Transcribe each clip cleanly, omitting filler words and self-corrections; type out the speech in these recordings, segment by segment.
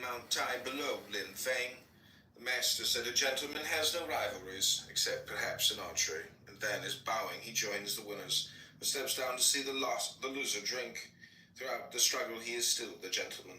Mount Tai below Lin Feng. The master said a gentleman has no rivalries, except perhaps in archery, and then, as bowing, he joins the winners, or steps down to see the loser drink. Throughout the struggle, he is still the gentleman.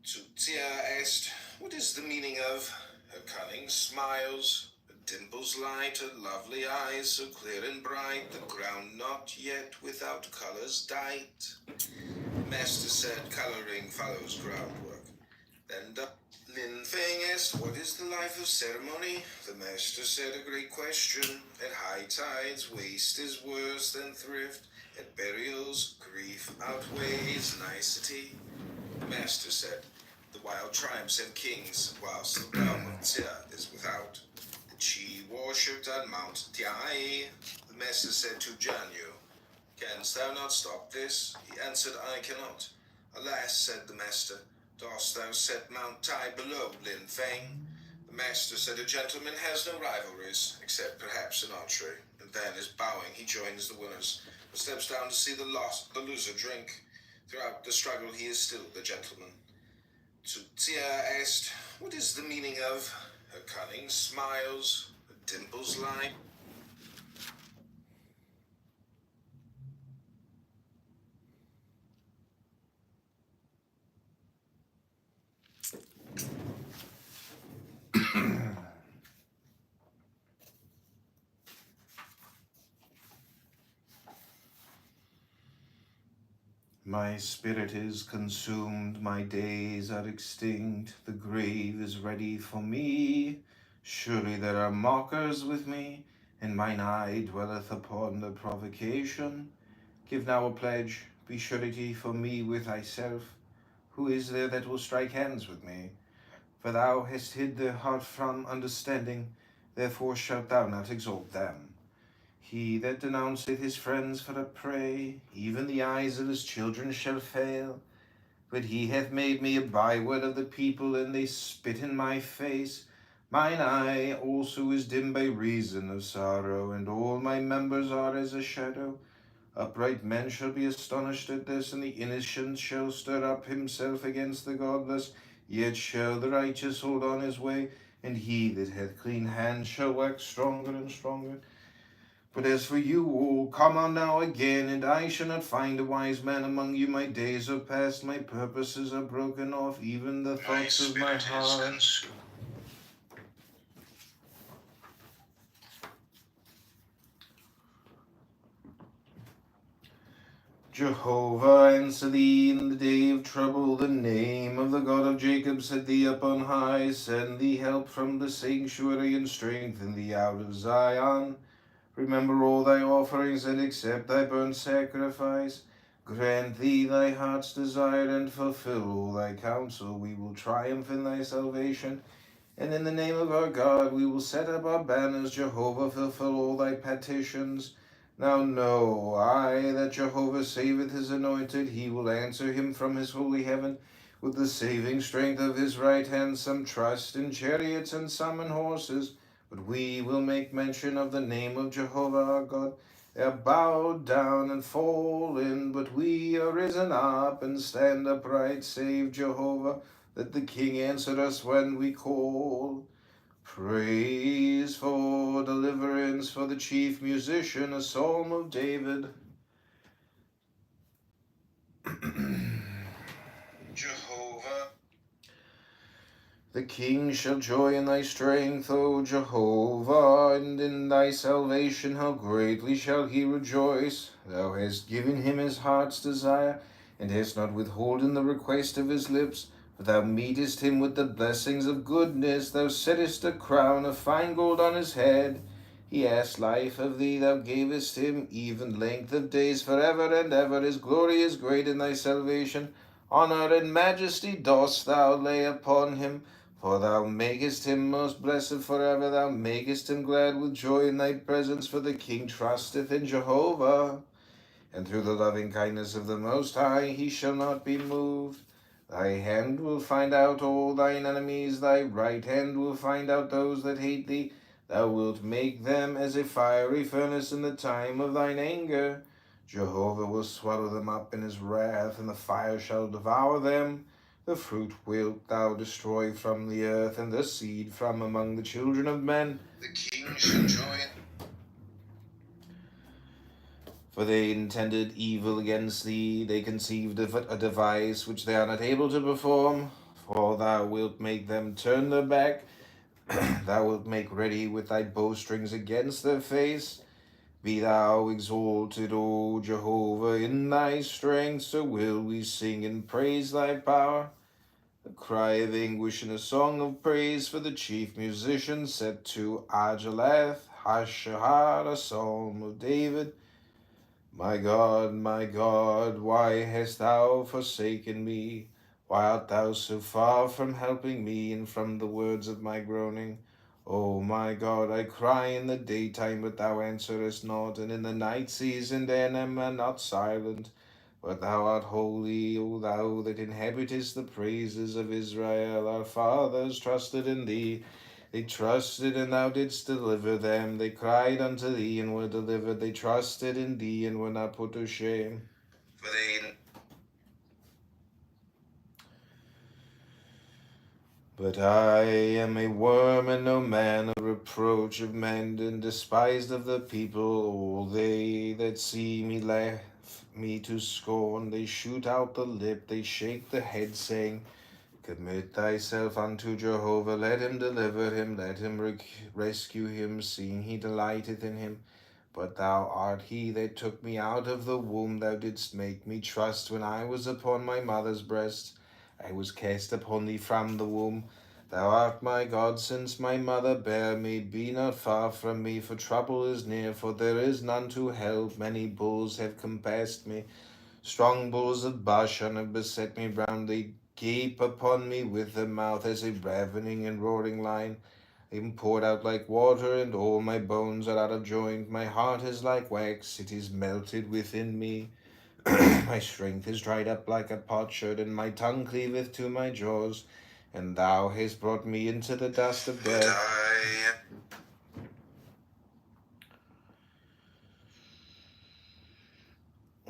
Tzu Tia asked, "What is the meaning of her cunning smiles, her dimples light, her lovely eyes so clear and bright, the ground not yet without colors dight?" The master said, "Coloring follows groundwork." Then Lin Feng asked, "What is the life of ceremony?" The master said, "A great question. At high tides, waste is worse than thrift. At burials, grief outweighs nicety." The master said, "The wild tribes have kings, whilst the realm of Tia is without. The Chi worshipped on Mount Tiai." The master said to Janyu, "Canst thou not stop this?" He answered, "I cannot." "Alas," said the master, "dost thou set Mount Tai below Lin Feng?" The master said a gentleman has no rivalries, except perhaps in archery, and then, as bowing, he joins the winners, or steps down to see the loser drink. Throughout the struggle, he is still the gentleman. Tzu Tia asked, "What is the meaning of her cunning smiles, her dimples lie?" My spirit is consumed, my days are extinct, the grave is ready for me. Surely there are mockers with me, and mine eye dwelleth upon the provocation. Give now a pledge, be surety for me with thyself. Who is there that will strike hands with me? For thou hast hid their heart from understanding, therefore shalt thou not exalt them. He that denounceth his friends for a prey, even the eyes of his children shall fail. But he hath made me a byword of the people, and they spit in my face. Mine eye also is dim by reason of sorrow, and all my members are as a shadow. Upright men shall be astonished at this, and the innocent shall stir up himself against the godless. Yet shall the righteous hold on his way, and he that hath clean hands shall wax stronger and stronger. But as for you all, come on now again, and I shall not find a wise man among you. My days are past, my purposes are broken off, even the thoughts of my heart. Jehovah, answer thee in the day of trouble. The name of the God of Jacob set thee up on high. Send thee help from the sanctuary, and strengthen thee out of Zion. Remember all thy offerings, and accept thy burnt sacrifice. Grant thee thy heart's desire, and fulfill all thy counsel. We will triumph in thy salvation, and in the name of our God we will set up our banners. Jehovah, fulfill all thy petitions. Now know I that Jehovah saveth his anointed. He will answer him from his holy heaven with the saving strength of his right hand. Some trust in chariots and some in horses, but we will make mention of the name of Jehovah our God. They are bowed down and fallen, but we are risen up and stand upright. Save Jehovah, let the King answer us when we call. Praise for deliverance for the chief musician, a psalm of David. Jehovah. The king shall joy in thy strength, O Jehovah, and in thy salvation how greatly shall he rejoice. Thou hast given him his heart's desire, and hast not withholden the request of his lips. For thou meetest him with the blessings of goodness. Thou settest a crown of fine gold on his head. He asked life of thee, thou gavest him, even length of days forever and ever. His glory is great in thy salvation. Honor and majesty dost thou lay upon him. For thou makest him most blessed forever. Thou makest him glad with joy in thy presence. For the king trusteth in Jehovah, and through the loving kindness of the Most High he shall not be moved. Thy hand will find out all thine enemies. Thy right hand will find out those that hate thee. Thou wilt make them as a fiery furnace in the time of thine anger. Jehovah will swallow them up in his wrath, and the fire shall devour them. The fruit wilt thou destroy from the earth, and the seed from among the children of men. The king shall join. For they intended evil against thee, they conceived a device which they are not able to perform. For thou wilt make them turn their back, thou wilt make ready with thy bowstrings against their face. Be thou exalted, O Jehovah, in thy strength, so will we sing and praise thy power. A cry of anguish and a song of praise for the chief musician set to Ajalath, Hashahar, a psalm of David. My God, why hast thou forsaken me? Why art thou so far from helping me and from the words of my groaning? O my God, I cry in the daytime, but thou answerest not, and in the night season am I not silent. But thou art holy, O thou that inhabitest the praises of Israel. Our fathers trusted in thee. They trusted, and thou didst deliver them. They cried unto thee, and were delivered. They trusted in thee, and were not put to shame. But I am a worm, and no man, a reproach of men, and despised of the people. All they that see me laugh me to scorn. They shoot out the lip, they shake the head, saying, Commit thyself unto Jehovah, let him deliver him, let him rescue him, seeing he delighteth in him. But thou art he that took me out of the womb, thou didst make me trust when I was upon my mother's breast. I was cast upon thee from the womb. Thou art my God, since my mother bare me. Be not far from me, for trouble is near, for there is none to help. Many bulls have compassed me. Strong bulls of Bashan have beset me round. They gape upon me with their mouth as a ravening and roaring lion. I am poured out like water, and all my bones are out of joint. My heart is like wax, it is melted within me. My strength is dried up like a potsherd, and my tongue cleaveth to my jaws. And thou hast brought me into the dust of death.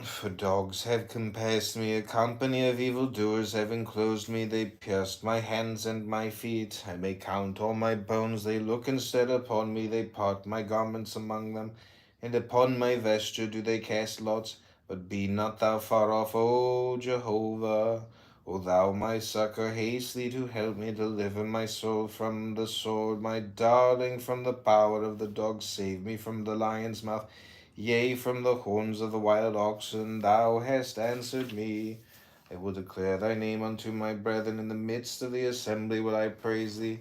For dogs have compassed me, a company of evildoers have enclosed me. They pierced my hands and my feet. I may count all my bones. They look instead upon me. They part my garments among them, and upon my vesture do they cast lots. But be not thou far off, O Jehovah. O thou my succor, haste thee to help me. Deliver my soul from the sword, my darling from the power of the dog. Save me from the lion's mouth. Yea, from the horns of the wild oxen thou hast answered me. I will declare thy name unto my brethren. In the midst of the assembly will I praise thee.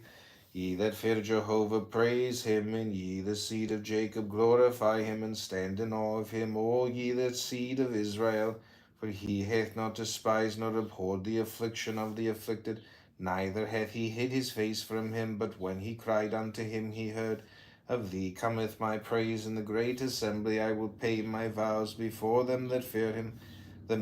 Ye that fear Jehovah, praise him, and ye the seed of Jacob, glorify him, and stand in awe of him, all ye the seed of Israel. For he hath not despised nor abhorred the affliction of the afflicted, neither hath he hid his face from him, but when he cried unto him, he heard. Of thee cometh my praise in the great assembly. I will pay my vows before them that fear him. The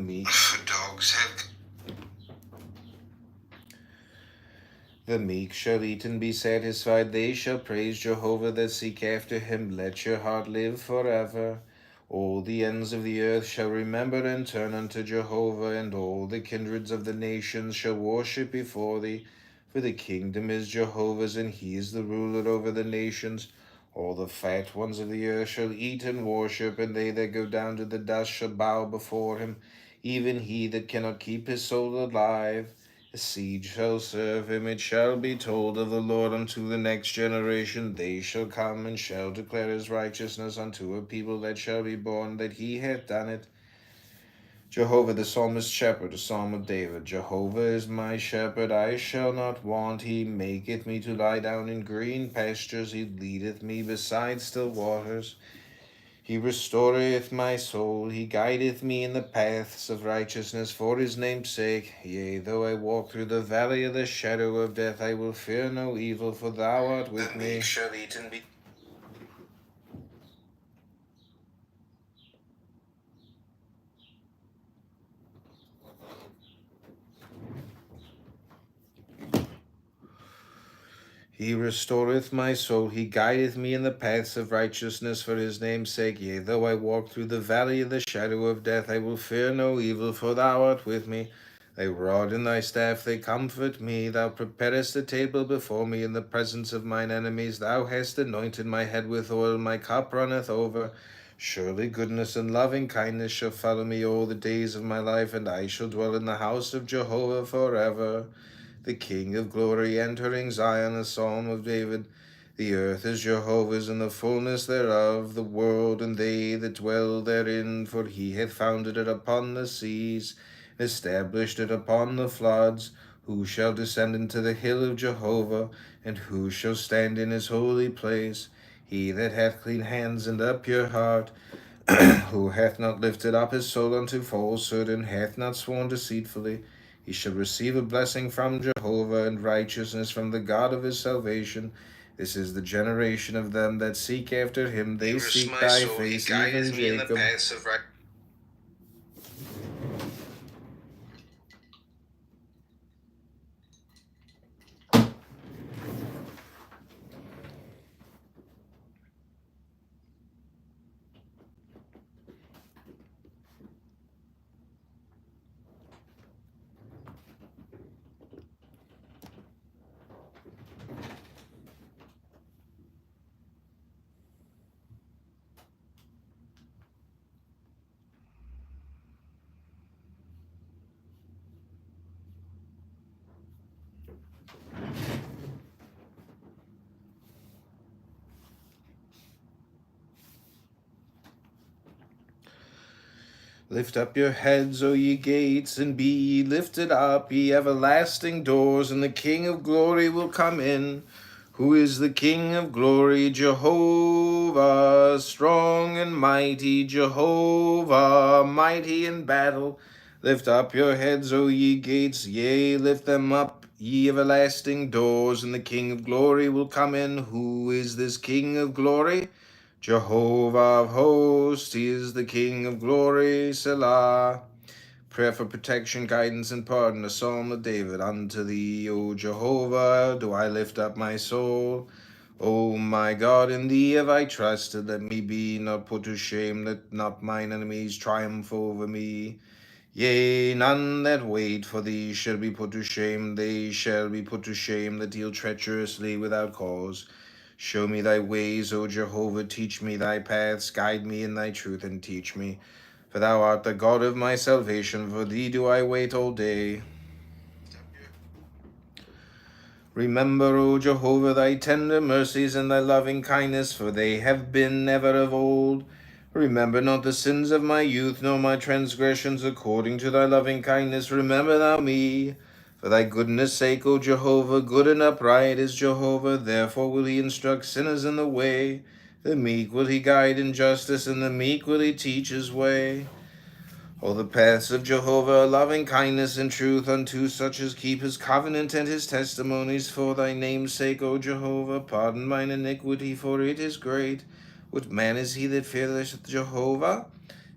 meek shall eat and be satisfied. They shall praise Jehovah that seek after him. Let your heart live forever. All the ends of the earth shall remember and turn unto Jehovah, and all the kindreds of the nations shall worship before thee. For the kingdom is Jehovah's, and he is the ruler over the nations. All the fat ones of the earth shall eat and worship, and they that go down to the dust shall bow before him, even he that cannot keep his soul alive. A seed shall serve him, it shall be told of the Lord unto the next generation. They shall come and shall declare his righteousness unto a people that shall be born, that he hath done it. Jehovah the psalmist's shepherd, a psalm of David. Jehovah is my shepherd, I shall not want. He maketh me to lie down in green pastures. He leadeth me beside still waters. He restoreth my soul. He guideth me in the paths of righteousness for his name's sake. Yea, though I walk through the valley of the shadow of death, I will fear no evil, for thou art with me. The meek shall eat and be He restoreth my soul. He guideth me in the paths of righteousness for his name's sake. Yea, though I walk through the valley of the shadow of death, I will fear no evil, for thou art with me. Thy rod and thy staff, they comfort me. Thou preparest a table before me in the presence of mine enemies. Thou hast anointed my head with oil, my cup runneth over. Surely goodness and loving kindness shall follow me all the days of my life, and I shall dwell in the house of Jehovah forever. The King of glory entering Zion, a psalm of David. The earth is Jehovah's, and the fullness thereof, the world and they that dwell therein. For he hath founded it upon the seas, established it upon the floods. Who shall descend into the hill of Jehovah, and who shall stand in his holy place? He that hath clean hands and a pure heart, who hath not lifted up his soul unto falsehood, and hath not sworn deceitfully, he shall receive a blessing from Jehovah, and righteousness from the God of his salvation. This is the generation of them that seek after him. They seek thy face, even Jacob. Lift up your heads, O ye gates, and be ye lifted up, ye everlasting doors, and the King of glory will come in. Who is the King of glory? Jehovah, strong and mighty, Jehovah, mighty in battle. Lift up your heads, O ye gates, yea, lift them up, ye everlasting doors, and the King of glory will come in. Who is this King of glory? Jehovah of hosts, he is the King of glory, Selah. Prayer for protection, guidance, and pardon, a psalm of David. Unto thee, O Jehovah, do I lift up my soul. O my God, in thee have I trusted. Let me be not put to shame, let not mine enemies triumph over me. Yea, none that wait for thee shall be put to shame. They shall be put to shame that deal treacherously without cause. Show me thy ways, O Jehovah, teach me thy paths, guide me in thy truth, and teach me. For thou art the God of my salvation, for thee do I wait all day. Remember, O Jehovah, thy tender mercies and thy loving kindness, for they have been ever of old. Remember not the sins of my youth, nor my transgressions. According to thy loving kindness, remember thou me. For thy goodness' sake, O Jehovah, good and upright is Jehovah. Therefore will he instruct sinners in the way. The meek will he guide in justice, and the meek will he teach his way. All the paths of Jehovah are loving kindness and truth unto such as keep his covenant and his testimonies. For thy name's sake, O Jehovah, pardon mine iniquity, for it is great. What man is he that feareth Jehovah?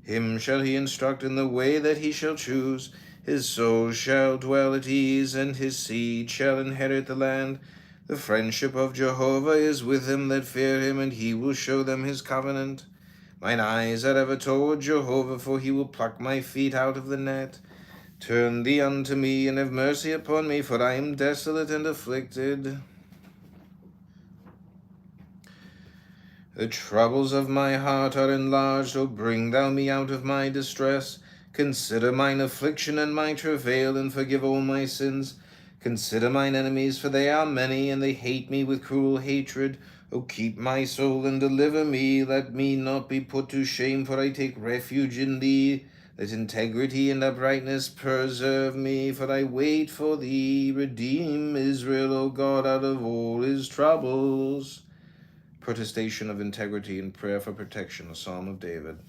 Him shall he instruct in the way that he shall choose. His soul shall dwell at ease, and his seed shall inherit the land. The friendship of Jehovah is with them that fear him, and he will show them his covenant. Mine eyes are ever toward Jehovah, for he will pluck my feet out of the net. Turn thee unto me, and have mercy upon me, for I am desolate and afflicted. The troubles of my heart are enlarged, O bring thou me out of my distress. Consider mine affliction and my travail, and forgive all my sins. Consider mine enemies, for they are many, and they hate me with cruel hatred. O keep my soul and deliver me. Let me not be put to shame, for I take refuge in thee. Let integrity and uprightness preserve me, for I wait for thee. Redeem Israel, O God, out of all his troubles. Protestation of integrity and prayer for protection, a psalm of David.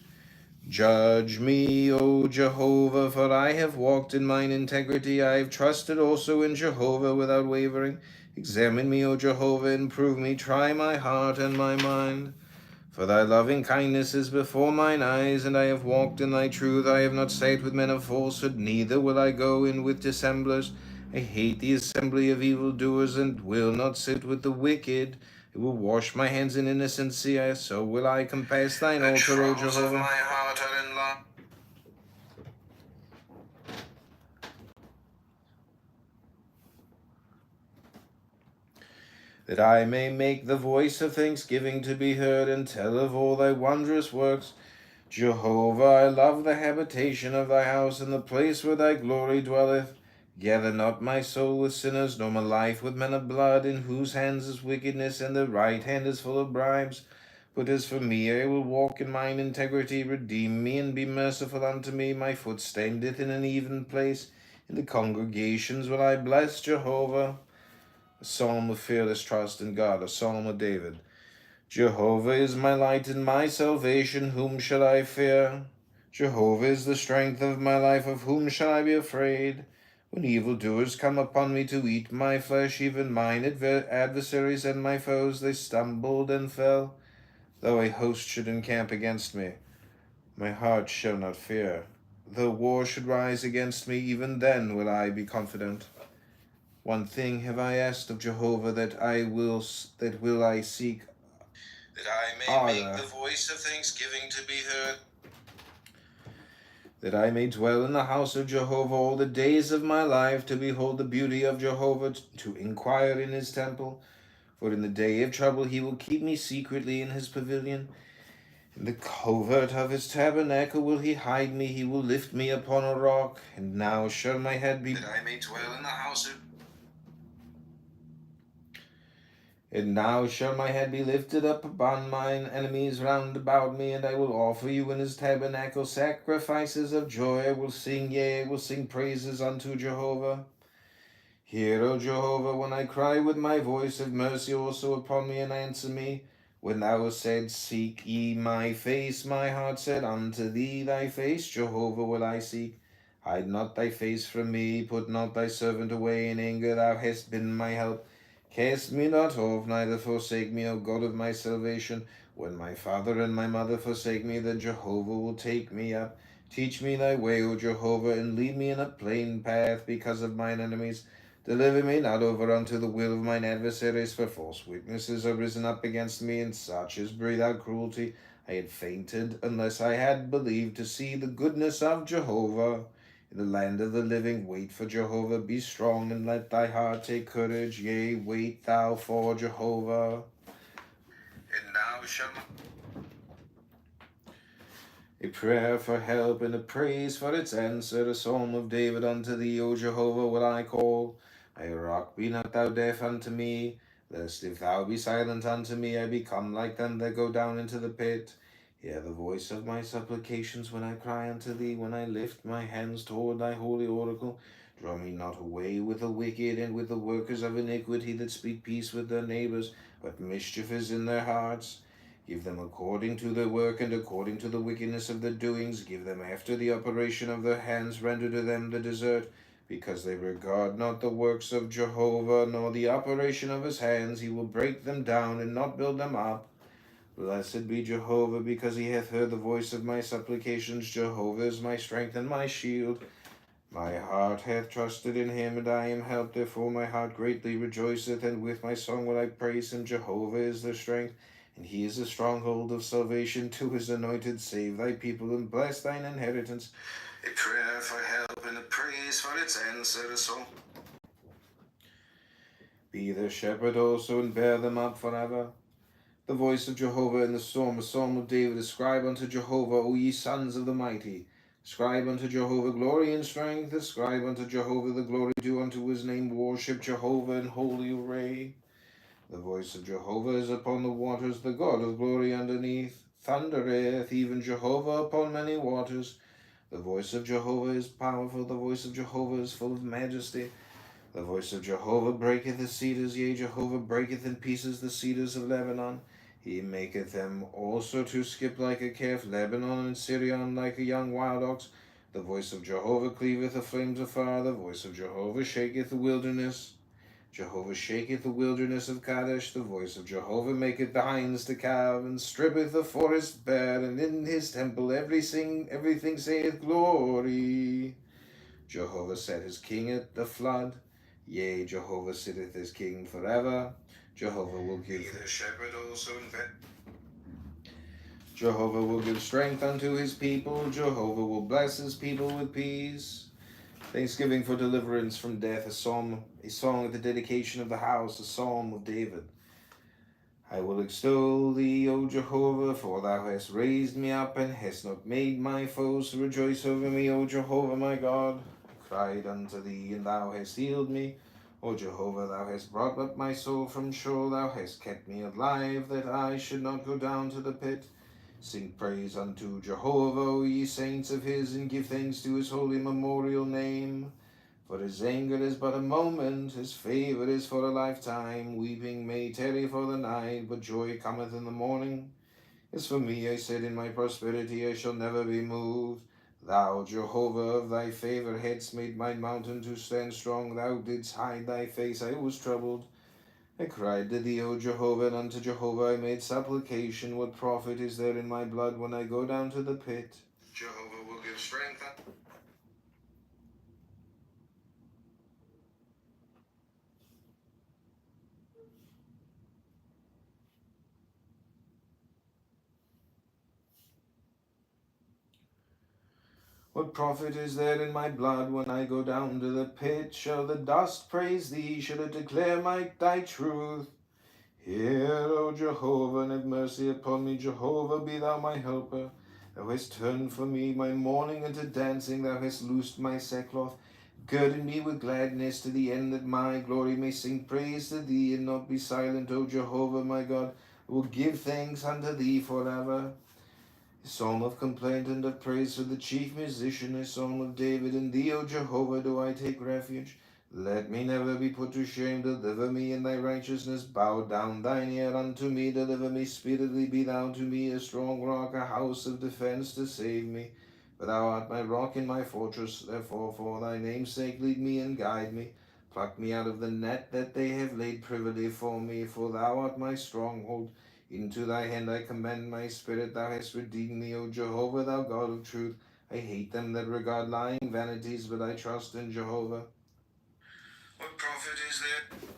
Judge me, O Jehovah, for I have walked in mine integrity. I have trusted also in Jehovah without wavering. Examine me, O Jehovah, and prove me. Try my heart and my mind. For thy loving kindness is before mine eyes, and I have walked in thy truth. I have not sat with men of falsehood, neither will I go in with dissemblers. I hate the assembly of evildoers, and will not sit with the wicked. I will wash my hands in innocency, so will I compass thine altar, O Jehovah. that I may make the voice of thanksgiving to be heard, and tell of all thy wondrous works. Jehovah, I love the habitation of thy house, and the place where thy glory dwelleth. Gather not my soul with sinners, nor my life with men of blood, in whose hands is wickedness, and their right hand is full of bribes. But as for me, I will walk in mine integrity. Redeem me, and be merciful unto me. My foot standeth in an even place. In the congregations will I bless Jehovah. A psalm of fearless trust in God, a psalm of David. Jehovah is my light and my salvation, whom shall I fear? Jehovah is the strength of my life, of whom shall I be afraid? When evildoers come upon me to eat my flesh, even mine adversaries and my foes, they stumbled and fell. Though a host should encamp against me, my heart shall not fear. Though war should rise against me, even then will I be confident. One thing have I asked of Jehovah, that will I seek, that I may make the voice of thanksgiving to be heard, that I may dwell in the house of Jehovah all the days of my life, to behold the beauty of Jehovah, to inquire in his temple. For in the day of trouble he will keep me secretly in his pavilion. In the covert of his tabernacle will he hide me. He will lift me upon a rock. And now shall my head be, that I may dwell in the house of And now shall my head be lifted up upon mine enemies round about me, and I will offer you in his tabernacle sacrifices of joy. I will sing, yea, I will sing praises unto Jehovah. Hear, O Jehovah, when I cry with my voice, have mercy also upon me, and answer me. When thou saidst, seek ye my face, my heart said unto thee, thy face, Jehovah, will I seek. Hide not thy face from me, put not thy servant away in anger. Thou hast been my help. Cast me not off, neither forsake me, O God of my salvation. When my father and my mother forsake me, then Jehovah will take me up. Teach me thy way, O Jehovah, and lead me in a plain path because of mine enemies. Deliver me not over unto the will of mine adversaries, for false witnesses are risen up against me, and such as breathe out cruelty. I had fainted unless I had believed to see the goodness of Jehovah. In the land of the living, wait for Jehovah. Be strong, and let thy heart take courage. Yea, wait thou for Jehovah. And thou shalt A prayer for help and a praise for its answer, a psalm of David. Unto thee, O Jehovah, will I call. My rock, be not thou deaf unto me, lest if thou be silent unto me, I become like them that go down into the pit. Hear the voice of my supplications when I cry unto thee, when I lift my hands toward thy holy oracle. Draw me not away with the wicked and with the workers of iniquity that speak peace with their neighbors, but mischief is in their hearts. Give them according to their work and according to the wickedness of their doings. Give them after the operation of their hands. Render to them the desert, because they regard not the works of Jehovah, nor the operation of his hands. He will break them down and not build them up. Blessed be Jehovah, because he hath heard the voice of my supplications. Jehovah is my strength and my shield. My heart hath trusted in him, and I am helped. Therefore my heart greatly rejoiceth, and with my song will I praise him. Jehovah is their strength, and he is a stronghold of salvation to his anointed. Save thy people and bless thine inheritance. A prayer for help and a praise for its answer. So be their shepherd also, and bear them up forever. The voice of Jehovah in the storm, a psalm of David. Ascribe unto Jehovah, O ye sons of the mighty. Ascribe unto Jehovah glory and strength. Ascribe unto Jehovah the glory due unto his name. Worship Jehovah in holy array. The voice of Jehovah is upon the waters, the God of glory underneath. Thundereth even Jehovah upon many waters. The voice of Jehovah is powerful. The voice of Jehovah is full of majesty. The voice of Jehovah breaketh the cedars, yea, Jehovah breaketh in pieces the cedars of Lebanon. He maketh them also to skip like a calf, Lebanon and Syrian like a young wild ox. The voice of Jehovah cleaveth the flames of fire. The voice of Jehovah shaketh the wilderness. Jehovah shaketh the wilderness of Kadesh. The voice of Jehovah maketh the hinds to calve, and strippeth the forest bare. And in his temple everything saith glory. Jehovah set his king at the flood. Yea, Jehovah sitteth as king forever. Jehovah will give the shepherd also Jehovah will give strength unto his people. Jehovah will bless his people with peace. Thanksgiving for deliverance from death, a song of the dedication of the house, a psalm of David. I will extol thee, O Jehovah, for thou hast raised me up, and hast not made my foes to rejoice over me, O Jehovah my God. I cried unto thee, and thou hast healed me. O Jehovah, thou hast brought up my soul from Sheol, thou hast kept me alive, that I should not go down to the pit. Sing praise unto Jehovah, O ye saints of his, and give thanks to his holy memorial name. For his anger is but a moment, his favor is for a lifetime. Weeping may tarry for the night, but joy cometh in the morning. As for me, I said, in my prosperity I shall never be moved. Thou, Jehovah, of thy favor hadst made my mountain to stand strong. Thou didst hide thy face, I was troubled. I cried to thee, O Jehovah, and unto Jehovah I made supplication. What profit is there in my blood when I go down to the pit? Jehovah will give strength. What profit is there in my blood when I go down to the pit? Shall the dust praise thee? Shall it declare thy truth? Hear, O Jehovah, and have mercy upon me. Jehovah, be thou my helper. Thou hast turned for me my mourning into dancing. Thou hast loosed my sackcloth. Girded me with gladness, to the end that my glory may sing praise to thee, and not be silent, O Jehovah my God. I will give thanks unto thee forever. A psalm of complaint and of praise for the chief musician, a psalm of David. In thee, O Jehovah, do I take refuge. Let me never be put to shame. Deliver me in thy righteousness. Bow down thine ear unto me. Deliver me speedily. Be thou to me a strong rock, a house of defense to save me. For thou art my rock and my fortress. Therefore, for thy name's sake, lead me and guide me. Pluck me out of the net that they have laid privily for me. For thou art my stronghold. Into thy hand I commend my spirit. Thou hast redeemed me, O Jehovah, thou God of truth. I hate them that regard lying vanities, but I trust in Jehovah. What profit is there?